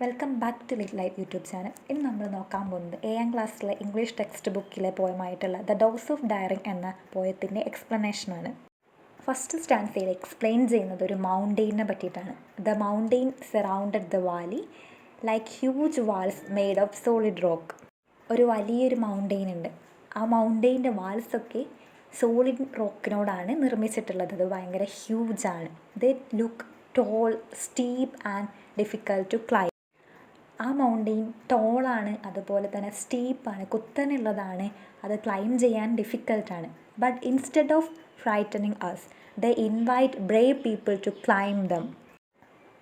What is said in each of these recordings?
Welcome back to Lit Life YouTube channel. ഇന്ന് നമ്മൾ നോക്കാൻ പോകുന്നത് 7ാം ക്ലാസ്സിലെ ഇംഗ്ലീഷ് ടെക്സ്റ്റ് ബുക്കിലെ പോയമായിട്ടുള്ള ദ ഡോസ് ഓഫ് ഡയറിങ് എന്ന പോയത്തിൻ്റെ എക്സ്പ്ലനേഷനാണ്. ഫസ്റ്റ് സ്റ്റാൻസയിൽ എക്സ്പ്ലെയിൻ ചെയ്യുന്നത് ഒരു മൗണ്ടെയിനെ പറ്റിയിട്ടാണ്. The mountain surrounded the valley like huge walls made of solid rock. ഒരു വലിയൊരു മൗണ്ടെയിൻ ഉണ്ട്. ആ മൗണ്ടെയിൻ്റെ വാൾസൊക്കെ സോളിഡ് റോക്കിനോടാണ് നിർമ്മിച്ചിട്ടുള്ളത്. അത് ഭയങ്കര ഹ്യൂജാണ്. They look tall, steep and difficult to climb. ആ മൗണ്ടെയിൻ ടോളാണ്, അതുപോലെ തന്നെ സ്റ്റീപ്പാണ്, കുത്തനുള്ളതാണ്, അത് ക്ലൈം ചെയ്യാൻ ഡിഫിക്കൽട്ടാണ്. But instead of frightening us they invite brave people to climb them.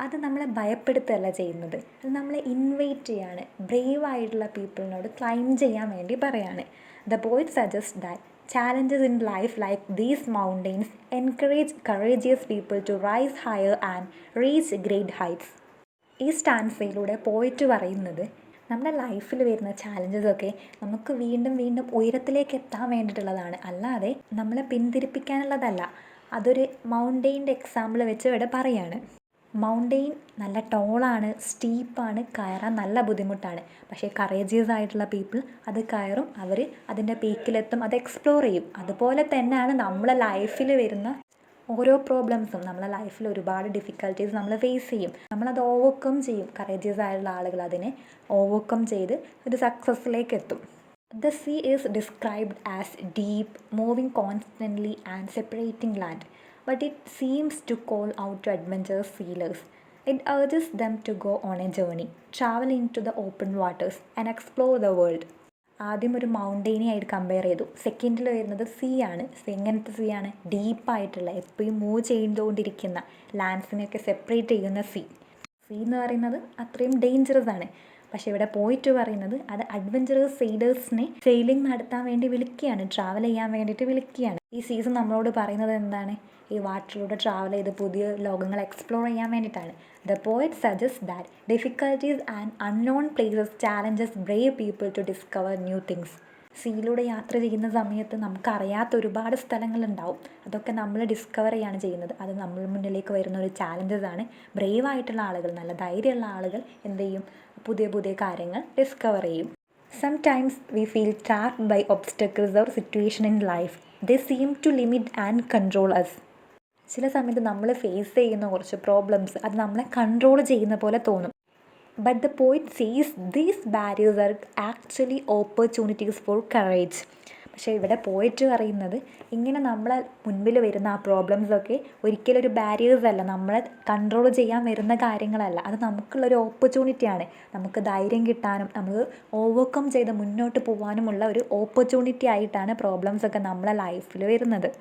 അത് നമ്മളെ ഭയപ്പെടുത്തുകയല്ല ചെയ്യുന്നത്, അത് നമ്മളെ ഇൻവൈറ്റ് ചെയ്യാണ്, ബ്രേവ് ആയിട്ടുള്ള പീപ്പിളിനോട് ക്ലൈം ചെയ്യാൻ വേണ്ടി പറയാണ്. The poet suggest that challenges in life like these mountains encourage courageous people to rise higher and reach great heights. ഈ സ്റ്റാൻസയിലൂടെ പോയിട്ട് പറയുന്നത് നമ്മുടെ ലൈഫിൽ വരുന്ന ചാലഞ്ചസൊക്കെ നമുക്ക് വീണ്ടും വീണ്ടും ഉയരത്തിലേക്ക് എത്താൻ വേണ്ടിയിട്ടുള്ളതാണ്, അല്ലാതെ നമ്മളെ പിന്തിരിപ്പിക്കാനുള്ളതല്ല. അതൊരു മൗണ്ടെയിൻ്റെ എക്സാമ്പിൾ വെച്ച് ഇവിടെ പറയാണ്. മൗണ്ടെയിൻ നല്ല ടോളാണ്, സ്റ്റീപ്പാണ്, കയറാൻ നല്ല ബുദ്ധിമുട്ടാണ്. പക്ഷേ കറേജിയസ് ആയിട്ടുള്ള പീപ്പിൾ അത് കയറും, അവർ അതിൻ്റെ പീക്കിലെത്തും, അത് എക്സ്പ്ലോർ ചെയ്യും. അതുപോലെ തന്നെയാണ് നമ്മളെ ലൈഫിൽ വരുന്ന ഓരോ പ്രോബ്ലംസും. നമ്മളെ ലൈഫിൽ ഒരുപാട് ഡിഫിക്കൽട്ടീസ് നമ്മൾ ഫേസ് ചെയ്യും, നമ്മളത് ഓവർകം ചെയ്യും. കറേജിയസ് ആയിട്ടുള്ള ആളുകൾ അതിനെ ഓവർകം ചെയ്ത് ഒരു സക്സസ്സിലേക്ക് എത്തും. The sea is described as deep, moving constantly and separating land. But it seems to call out to adventurous sailors. It urges them to go on a journey, travel into the open waters and explore the world. ആദ്യം ഒരു മൗണ്ടെയിനെയായിട്ട് compare ചെയ്തു. സെക്കൻഡിൽ വരുന്നത് see ആണ്. എങ്ങനത്തെ see ആണ്? ഡീപ്പായിട്ടുള്ള, എപ്പോഴും move ചെയ്തുകൊണ്ടിരിക്കുന്ന, ലാൻഡ്സിനെയൊക്കെ സെപ്പറേറ്റ് ചെയ്യുന്ന സീ എന്ന് പറയുന്നത് അത്രയും ഡേഞ്ചറസ് ആണ്. പക്ഷേ ഇവിടെ പോയിട്ട് പറയുന്നത് അത് അഡ്വഞ്ചറസ് സെയിലേഴ്സിനെ സെയിലിംഗ് നടത്താൻ വേണ്ടി വിളിക്കുകയാണ്, ട്രാവൽ ചെയ്യാൻ വേണ്ടിയിട്ട് വിളിക്കുകയാണ്. ഈ സീസൺ നമ്മളോട് പറയുന്നത് എന്താണ്? ഈ വാട്ടറിലൂടെ ട്രാവൽ ചെയ്ത് പുതിയ ലോകങ്ങൾ എക്സ്പ്ലോർ ചെയ്യാൻ വേണ്ടിയിട്ടാണ്. The poet suggest that difficulties and unknown places challenges brave people to discover new things. സീയിലൂടെ യാത്ര ചെയ്യുന്ന സമയത്ത് നമുക്കറിയാത്ത ഒരുപാട് സ്ഥലങ്ങളുണ്ടാവും. അതൊക്കെ നമ്മൾ ഡിസ്കവർ ചെയ്യാണ് ചെയ്യുന്നത്. അത് നമ്മൾ മുന്നിലേക്ക് വരുന്ന ഒരു ചാലഞ്ചസ് ആണ്. ബ്രേവ് ആയിട്ടുള്ള ആളുകൾ, നല്ല ധൈര്യമുള്ള ആളുകൾ എന്ത് ചെയ്യും? പുതിയ പുതിയ കാര്യങ്ങൾ ഡിസ്കവർ ചെയ്യും. Sometimes we feel trapped by obstacles or situation in life. They seem to limit and control us. ചില സമയത്ത് നമ്മൾ ഫേസ് ചെയ്യുന്ന കുറച്ച് പ്രോബ്ലംസ് അത് നമ്മളെ കൺട്രോൾ ചെയ്യുന്ന പോലെ തോന്നും. ബട്ട് ദ പോയിറ്റ് സീസ് these barriers are actually opportunities for courage. പക്ഷേ ഇവിടെ പോയിട്ട് പറയുന്നത് ഇങ്ങനെ നമ്മളെ മുൻപിൽ വരുന്ന ആ പ്രോബ്ലംസൊക്കെ ഒരിക്കലും ഒരു ബാരിയേഴ്സ് അല്ല, നമ്മളെ കൺട്രോൾ ചെയ്യാൻ വരുന്ന കാര്യങ്ങളല്ല. അത് നമുക്കുള്ളൊരു ഓപ്പർച്യൂണിറ്റിയാണ്. നമുക്ക് ധൈര്യം കിട്ടാനും നമുക്ക് ഓവർകം ചെയ്ത് മുന്നോട്ട് പോകാനുമുള്ള ഒരു ഓപ്പർച്യൂണിറ്റി ആയിട്ടാണ് പ്രോബ്ലംസൊക്കെ നമ്മളെ ലൈഫിൽ വരുന്നത്.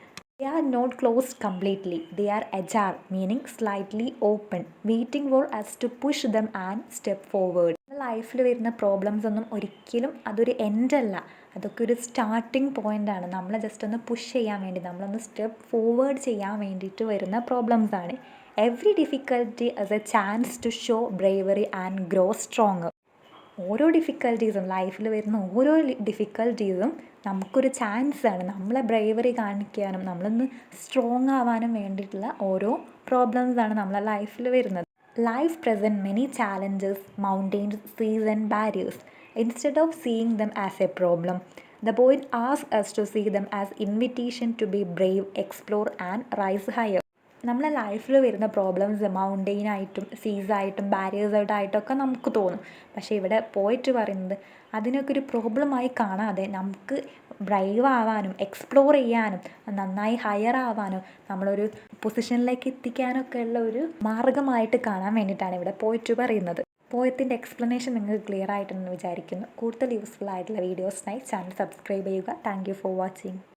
They are not closed completely. They are ajar, meaning slightly open, waiting for us to push them and step forward. ലൈഫിൽ വരുന്ന പ്രോബ്ലംസ് ഒന്നും ഒരിക്കലും അതൊരു എൻഡല്ല, അതൊക്കെ ഒരു സ്റ്റാർട്ടിങ് പോയിൻ്റാണ്. നമ്മളെ ജസ്റ്റ് ഒന്ന് പുഷ് ചെയ്യാൻ വേണ്ടി, നമ്മളൊന്ന് സ്റ്റെപ്പ് ഫോർവേഡ് ചെയ്യാൻ വേണ്ടിയിട്ട് വരുന്ന പ്രോബ്ലംസ് ആണ്. Every difficulty as a chance to show bravery and grow strong. ഓരോ ഡിഫിക്കൽട്ടീസും, ലൈഫിൽ വരുന്ന ഓരോ ഡിഫിക്കൽട്ടീസും നമുക്കൊരു ചാൻസാണ് നമ്മളെ ബ്രേവറി കാണിക്കാനും നമ്മളൊന്ന് സ്ട്രോങ് ആവാനും വേണ്ടിയിട്ടുള്ള ഓരോ പ്രോബ്ലംസാണ് നമ്മളെ ലൈഫിൽ വരുന്നത്. Life present many challenges, mountains, seas and barriers. Instead of seeing them as a problem, the poet asks us to see them as invitation to be brave, explore and rise higher. നമ്മളെ ലൈഫിൽ വരുന്ന problems മൗണ്ടെയിനായിട്ടും സീസായിട്ടും ബാരിയേഴ്സായിട്ടൊക്കെ നമുക്ക് തോന്നും. പക്ഷേ ഇവിടെ പോയിട്ട് പറയുന്നത് അതിനൊക്കെ ഒരു പ്രോബ്ലമായി കാണാതെ നമുക്ക് ബ്രൈവ് ആവാനും എക്സ്പ്ലോർ ചെയ്യാനും നന്നായി ഹയർ ആവാനും നമ്മളൊരു പൊസിഷനിലേക്ക് എത്തിക്കാനൊക്കെ ഉള്ള ഒരു മാർഗമായിട്ട് കാണാൻ വേണ്ടിയിട്ടാണ് ഇവിടെ പോയിട്ട് പറയുന്നത്. പോയത്തിൻ്റെ എക്സ്പ്ലനേഷൻ നിങ്ങൾക്ക് ക്ലിയർ ആയിട്ടുണ്ടെന്ന് വിചാരിക്കുന്നു. കൂടുതൽ യൂസ്ഫുൾ ആയിട്ടുള്ള വീഡിയോസിനായി ചാനൽ സബ്സ്ക്രൈബ് ചെയ്യുക. Thank you for watching.